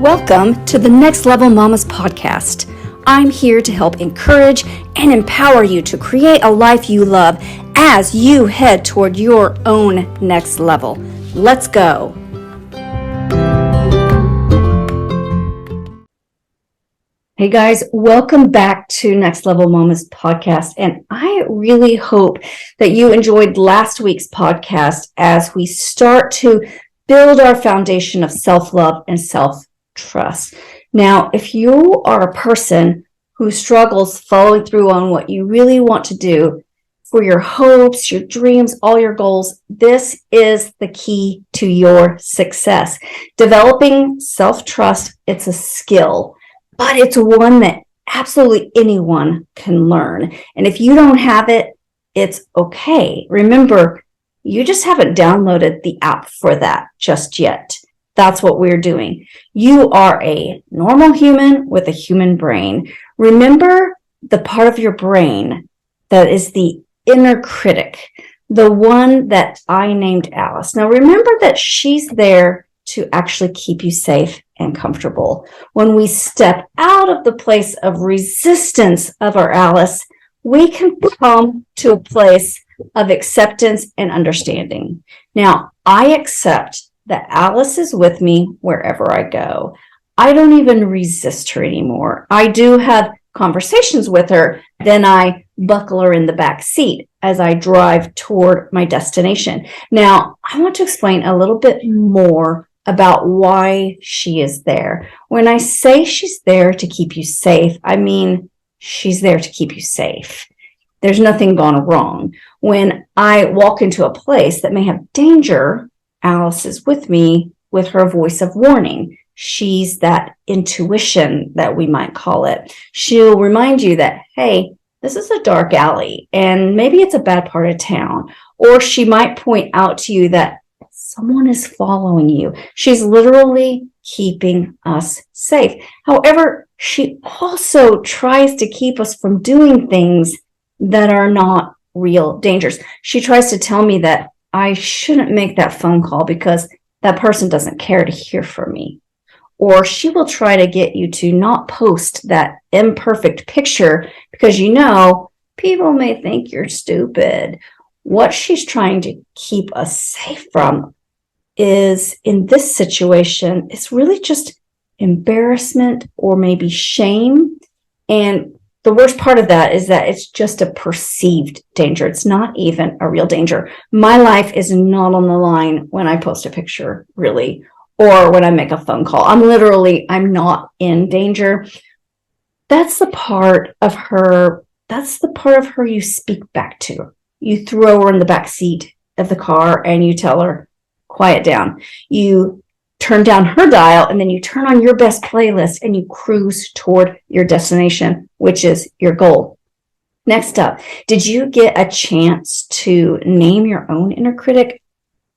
Welcome to the Next Level Mamas podcast. I'm here to help encourage and empower you to create a life you love as you head toward your own next level. Let's go. Hey guys, welcome back to Next Level Mamas podcast. And I really hope that you enjoyed last week's podcast as we start to build our foundation of self-love and self-trust. Now, if you are a person who struggles following through on what you really want to do for your hopes, your dreams, all your goals, this is the key to your success. Developing self-trust, it's a skill, but it's one that absolutely anyone can learn. And if you don't have it, it's okay. Remember, you just haven't downloaded the app for that just yet. That's what we're doing. You are a normal human with a human brain. Remember the part of your brain that is the inner critic, the one that I named Alice. Now remember that she's there to actually keep you safe and comfortable. When we step out of the place of resistance of our Alice, we can come to a place of acceptance and understanding. Now, I accept that Alice is with me wherever I go. I don't even resist her anymore. I do have conversations with her, then I buckle her in the back seat as I drive toward my destination. Now, I want to explain a little bit more about why she is there. When I say she's there to keep you safe, I mean she's there to keep you safe. There's nothing gone wrong. When I walk into a place that may have danger, Alice is with me with her voice of warning. She's that intuition that we might call it. She'll remind you that, hey, this is a dark alley and maybe it's a bad part of town. Or she might point out to you that someone is following you. She's literally keeping us safe. However, she also tries to keep us from doing things that are not real dangers. She tries to tell me that I shouldn't make that phone call because that person doesn't care to hear from me. Or she will try to get you to not post that imperfect picture because people may think you're stupid. What she's trying to keep us safe from is, in this situation, it's really just embarrassment or maybe shame. And the worst part of that is that it's just a perceived danger. It's not even a real danger. My life is not on the line when I post a picture, really, or when I make a phone call. I'm not in danger. That's the part of her you speak back to. You throw her in the back seat of the car and you tell her, quiet down. You turn down her dial and then you turn on your best playlist and you cruise toward your destination, which is your goal. Next up, did you get a chance to name your own inner critic?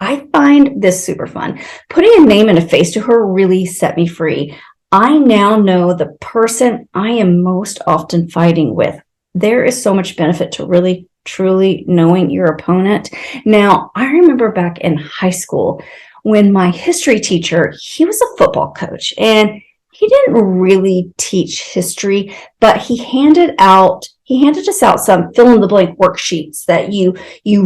I find this super fun. Putting a name and a face to her really set me free. I now know the person I am most often fighting with. There is so much benefit to really, truly knowing your opponent. Now, I remember back in high school when my history teacher, he was a football coach and he didn't really teach history, but he handed us out some fill in the blank worksheets that you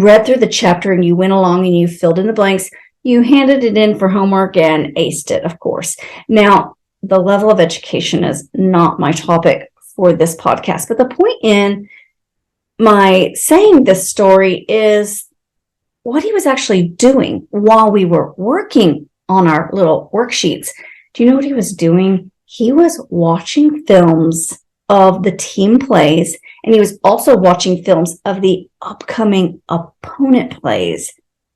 read through the chapter and you went along and you filled in the blanks. You handed it in for homework and aced it, of course. Now, the level of education is not my topic for this podcast, but the point in my saying this story is what he was actually doing while we were working on our little worksheets. Do you know what he was doing? He was watching films of the team plays, and he was also watching films of the upcoming opponent plays.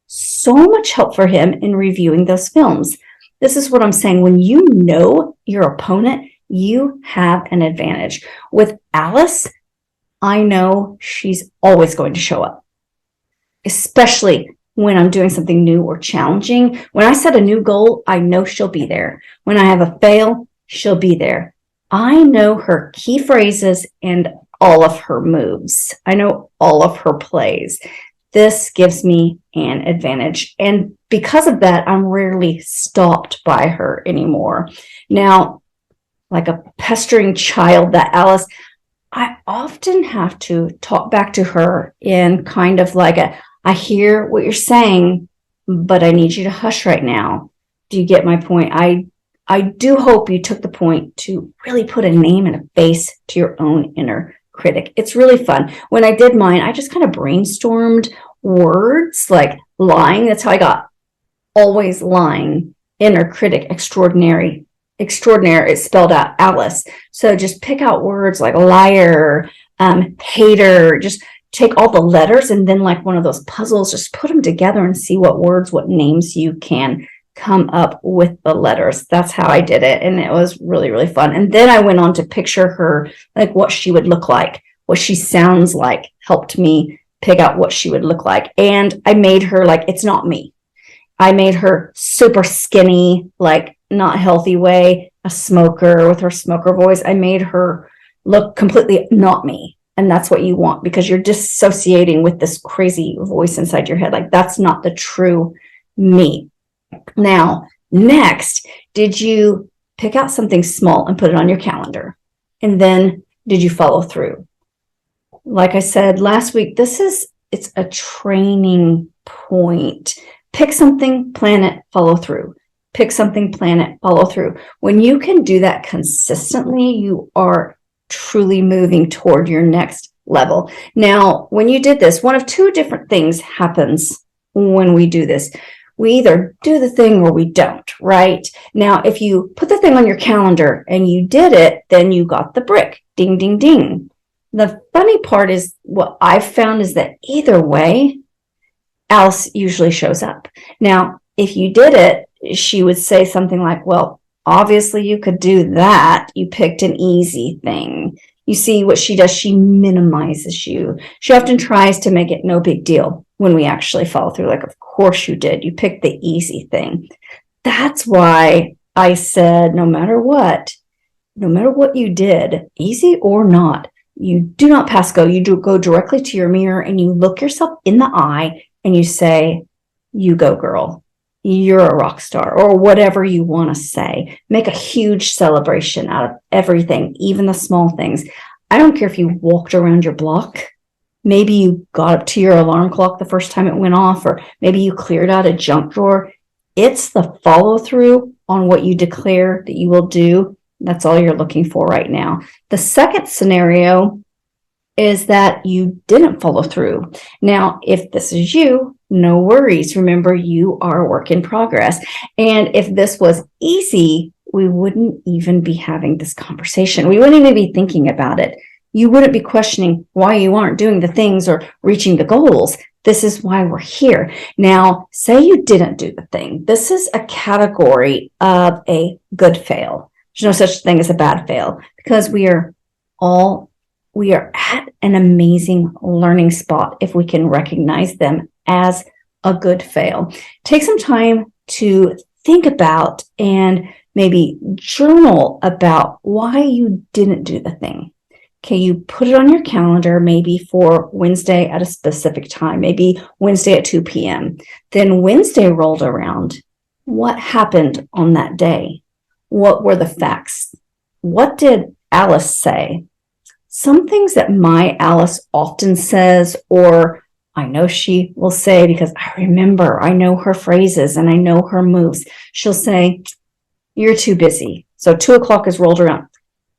So much help for him in reviewing those films. This is what I'm saying. When you know your opponent, you have an advantage. With Alice, I know she's always going to show up, especially when I'm doing something new or challenging. When I set a new goal, I know she'll be there. When I have a fail, she'll be there. I know her key phrases and all of her moves. I know all of her plays. This gives me an advantage. And because of that, I'm rarely stopped by her anymore. Now, like a pestering child, that Alice, I often have to talk back to her in kind of like I hear what you're saying, but I need you to hush right now. Do you get my point? I do hope you took the point to really put a name and a face to your own inner critic. It's really fun. When I did mine, I just kind of brainstormed words like lying. That's how I got always lying, inner critic, extraordinary. Extraordinary is spelled out Alice. So just pick out words like liar, hater, just take all the letters and then like one of those puzzles, just put them together and see what words, what names you can come up with the letters. That's how I did it. And it was really, really fun. And then I went on to picture her, like what she would look like, what she sounds like, helped me pick out what she would look like. And I made her like, it's not me. I made her super skinny, like not healthy way, a smoker with her smoker voice. I made her look completely not me. And that's what you want, because you're dissociating with this crazy voice inside your head. Like that's not the true me. Now, next, did you pick out something small and put it on your calendar? And then did you follow through? Like I said last week, it's a training point. Pick something, plan it, follow through. Pick something, plan it, follow through. When you can do that consistently, you are truly moving toward your next level. Now, when you did this, one of two different things happens when we do this. We either do the thing or we don't, right? Now, if you put the thing on your calendar and you did it, then you got the brick. Ding, ding, ding. The funny part is what I've found is that either way, Alice usually shows up. Now, if you did it, she would say something like, well, obviously you could do that. You picked an easy thing. You see what she does? She minimizes you. She often tries to make it no big deal when we actually follow through. Like, of course you did. You picked the easy thing. That's why I said, no matter what you did, easy or not, you do not pass go. You do go directly to your mirror and you look yourself in the eye and you say, you go, girl. You're a rock star, or whatever you want to say. Make a huge celebration out of everything, even the small things. I don't care if you walked around your block. Maybe you got up to your alarm clock the first time it went off, or maybe you cleared out a junk drawer. It's the follow through on what you declare that you will do. That's all you're looking for right now. The second scenario is that you didn't follow through. Now, if this is you, no worries. Remember, you are a work in progress. And if this was easy, we wouldn't even be having this conversation. We wouldn't even be thinking about it. You wouldn't be questioning why you aren't doing the things or reaching the goals. This is why we're here. Now, say you didn't do the thing. This is a category of a good fail. There's no such thing as a bad fail, because we are at an amazing learning spot if we can recognize them as a good fail. Take some time to think about and maybe journal about why you didn't do the thing. Okay, you put it on your calendar, maybe for Wednesday at a specific time, maybe Wednesday at 2 p.m. Then Wednesday rolled around. What happened on that day? What were the facts? What did Alice say? Some things that my Alice often says, or I know she will say, because I know her phrases and I know her moves. She'll say, you're too busy. So 2 o'clock is rolled around.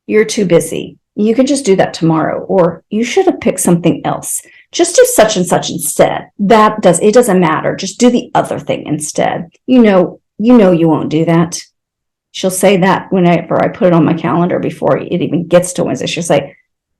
You're too busy. You can just do that tomorrow, or you should have picked something else. Just do such and such instead. It doesn't matter. Just do the other thing instead. You know you won't do that. She'll say that whenever I put it on my calendar before it even gets to Wednesday. She'll say,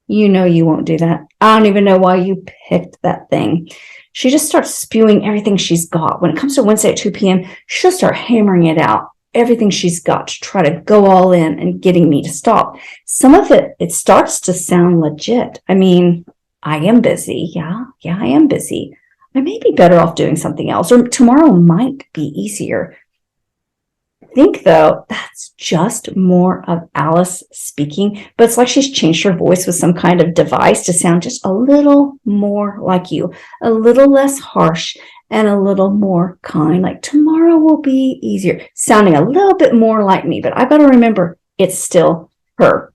you know you won't do that. I don't even know why you picked that thing. She just starts spewing everything she's got. When it comes to Wednesday at 2 p.m., she'll start hammering it out, everything she's got to try to go all in and getting me to stop. Some of it starts to sound legit. I mean, I am busy. Yeah, I am busy. I may be better off doing something else, or tomorrow might be easier. think, though, that's just more of Alice speaking, but it's like she's changed her voice with some kind of device to sound just a little more like you, a little less harsh, and a little more kind. Like, tomorrow will be easier, sounding a little bit more like me, but I've got to remember it's still her.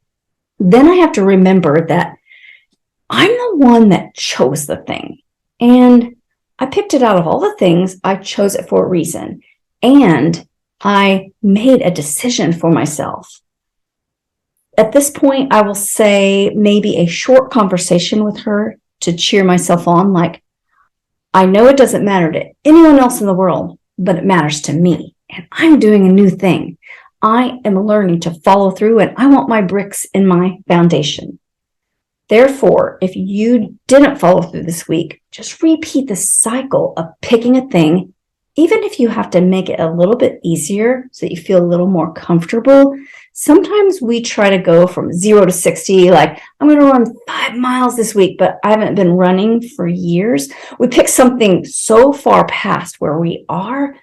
Then I have to remember that I'm the one that chose the thing, and I picked it out of all the things. I chose it for a reason, and I made a decision for myself. At this point, I will say maybe a short conversation with her to cheer myself on. Like, I know it doesn't matter to anyone else in the world, but it matters to me. And I'm doing a new thing. I am learning to follow through, and I want my bricks in my foundation. Therefore, if you didn't follow through this week, just repeat the cycle of picking a thing, even if you have to make it a little bit easier so that you feel a little more comfortable. Sometimes we try to go from 0 to 60, like, I'm going to run 5 miles this week, but I haven't been running for years. We pick something so far past where we are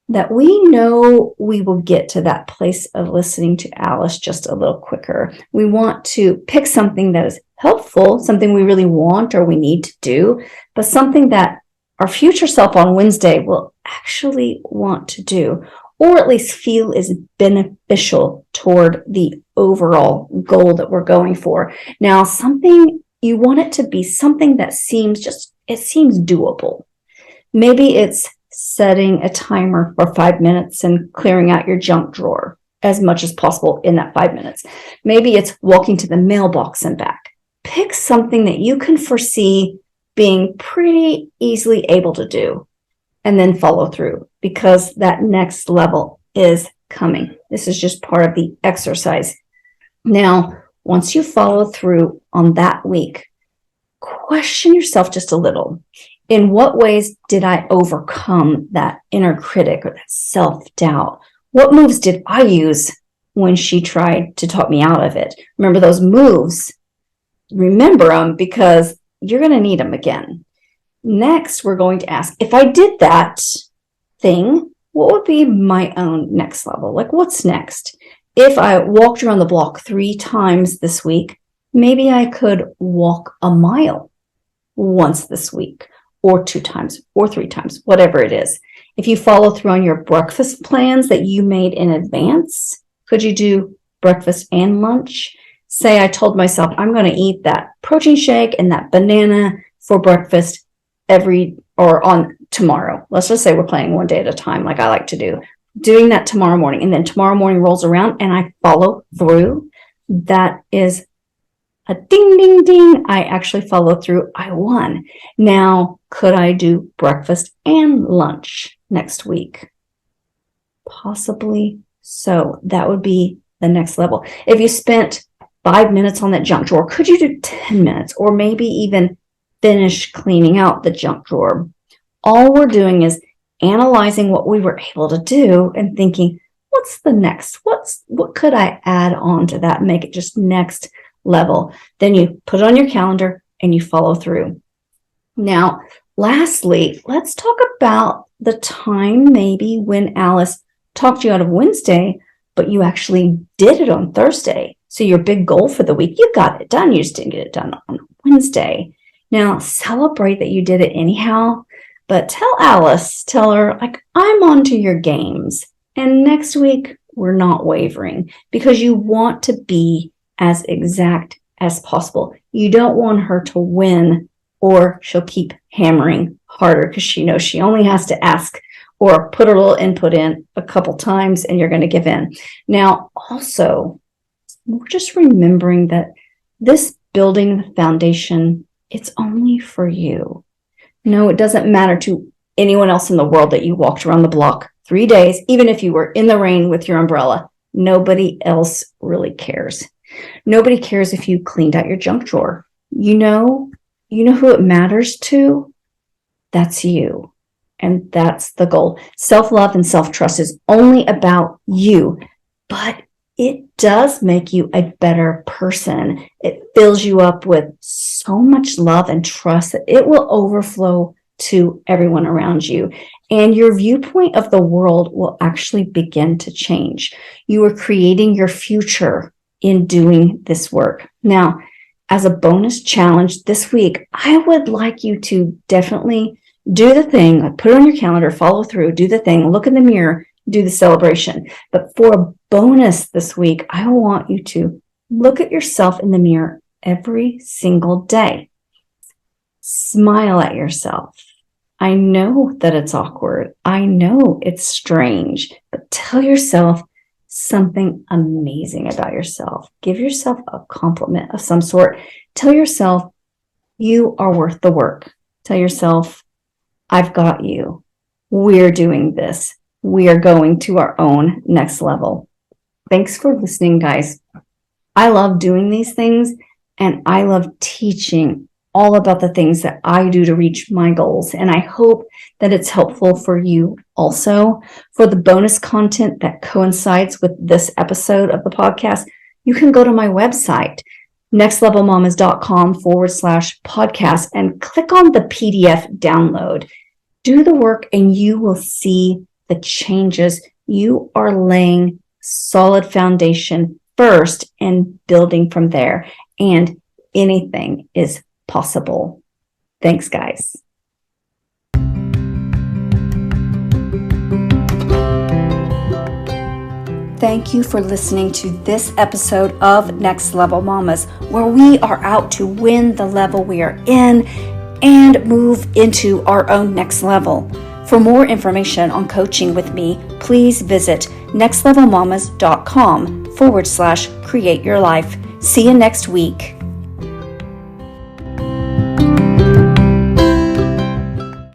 that we know we will get to that place of listening to Alice just a little quicker. We want to pick something that is helpful, something we really want or we need to do, but something that our future self on Wednesday will actually want to do, or at least feel is beneficial toward the overall goal that we're going for. Now, something you want it to be something that seems doable. Maybe it's setting a timer for 5 minutes and clearing out your junk drawer as much as possible in that 5 minutes. Maybe it's walking to the mailbox and back. Pick something that you can foresee being pretty easily able to do, and then follow through, because that next level is coming. This is just part of the exercise. Now, once you follow through on that week, question yourself just a little. In what ways did I overcome that inner critic or that self-doubt? What moves did I use when she tried to talk me out of it? Remember those moves. Remember them, because you're going to need them again. Next, we're going to ask, if I did that thing, what would be my own next level? Like, what's next? If I walked around the block 3 times this week, maybe I could walk a mile once this week, or 2 times, or 3 times, whatever it is. If you follow through on your breakfast plans that you made in advance, could you do breakfast and lunch? Say I told myself I'm going to eat that protein shake and that banana for breakfast on tomorrow. Let's just say we're playing one day at a time, like I like to do. Doing that tomorrow morning, and then tomorrow morning rolls around and I follow through. That is a ding, ding, ding. I actually follow through. I won. Now, could I do breakfast and lunch next week? Possibly so. That would be the next level. If you spent 5 minutes on that junk drawer, could you do 10 minutes, or maybe even finish cleaning out the junk drawer? All we're doing is analyzing what we were able to do and thinking, what's the next? What could I add on to that and make it just next level? Then you put it on your calendar and you follow through. Now, lastly, let's talk about the time maybe when Alice talked you out of Wednesday, but you actually did it on Thursday. So your big goal for the week, you got it done. You just didn't get it done on Wednesday. Now, celebrate that you did it anyhow, but tell her, like, I'm onto your games. And next week, we're not wavering, because you want to be as exact as possible. You don't want her to win, or she'll keep hammering harder because she knows she only has to ask or put a little input in a couple times and you're going to give in. Now, also, we're just remembering that this building the foundation, it's only for you. No, it doesn't matter to anyone else in the world that you walked around the block 3 days, even if you were in the rain with your umbrella. Nobody else really cares. Nobody cares if you cleaned out your junk drawer. You know who it matters to? That's you. And that's the goal. Self-love and self-trust is only about you, but it does make you a better person. It fills you up with so much love and trust that it will overflow to everyone around you. and your viewpoint of the world will actually begin to change. You are creating your future in doing this work. Now, as a bonus challenge this week, I would like you to definitely do the thing, like put it on your calendar, follow through, do the thing, look in the mirror, do the celebration. But for a bonus this week, I want you to look at yourself in the mirror every single day. Smile at yourself. I know that it's awkward. I know it's strange, but tell yourself something amazing about yourself. Give yourself a compliment of some sort. Tell yourself you are worth the work. Tell yourself, I've got you. We're doing this. We are going to our own next level. Thanks for listening, guys. I love doing these things, and I love teaching all about the things that I do to reach my goals. And I hope that it's helpful for you also. For the bonus content that coincides with this episode of the podcast, you can go to my website, nextlevelmamas.com/podcast, and click on the PDF download. Do the work and you will see the changes. You are laying solid foundation first and building from there. And anything is possible. Thanks, guys. Thank you for listening to this episode of Next Level Mamas, where we are out to win the level we are in and move into our own next level. For more information on coaching with me, please visit nextlevelmamas.com/create your life. See you next week.